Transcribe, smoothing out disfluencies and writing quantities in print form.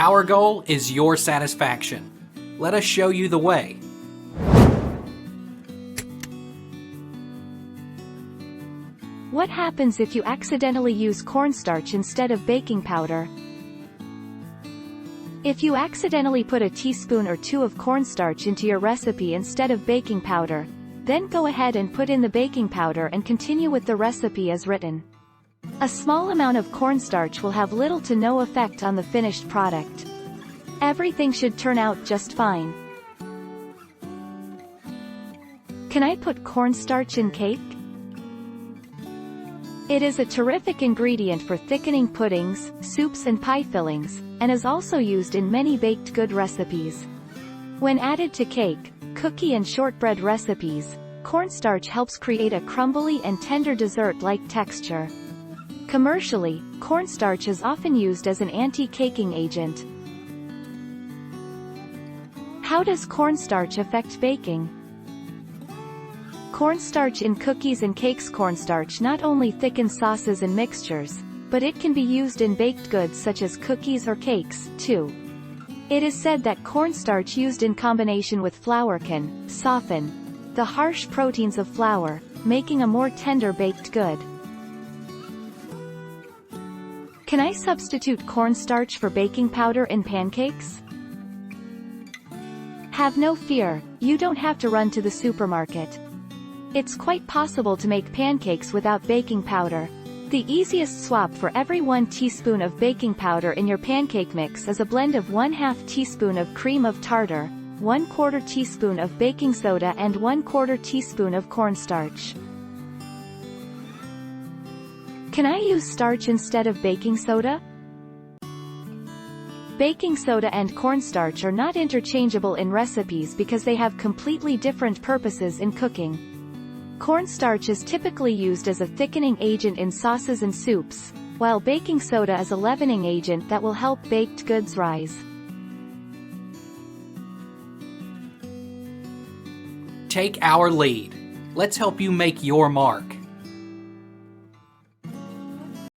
Our goal is your satisfaction. Let us show you the way. What happens if you accidentally use cornstarch instead of baking powder? If you accidentally put a teaspoon or two of cornstarch into your recipe instead of baking powder, then go ahead and put in the baking powder and continue with the recipe as written. A small amount of cornstarch will have little to no effect on the finished product. Everything should turn out just fine. Can I put cornstarch in cake? It is a terrific ingredient for thickening puddings, soups and pie fillings, and is also used in many baked good recipes. When added to cake, cookie and shortbread recipes, cornstarch helps create a crumbly and tender dessert-like texture. Commercially, cornstarch is often used as an anti-caking agent. How does cornstarch affect baking? Cornstarch in cookies and cakes. Cornstarch not only thickens sauces and mixtures, but it can be used in baked goods such as cookies or cakes, too. It is said that cornstarch used in combination with flour can soften the harsh proteins of flour, making a more tender baked good. Can I substitute cornstarch for baking powder in pancakes? Have no fear, you don't have to run to the supermarket. It's quite possible to make pancakes without baking powder. The easiest swap for every 1 teaspoon of baking powder in your pancake mix is a blend of 1/2 teaspoon of cream of tartar, 1/4 teaspoon of baking soda and 1/4 teaspoon of cornstarch. Can I use starch instead of baking soda? Baking soda and cornstarch are not interchangeable in recipes because they have completely different purposes in cooking. Cornstarch is typically used as a thickening agent in sauces and soups, while baking soda is a leavening agent that will help baked goods rise. Take our lead. Let's help you make your mark.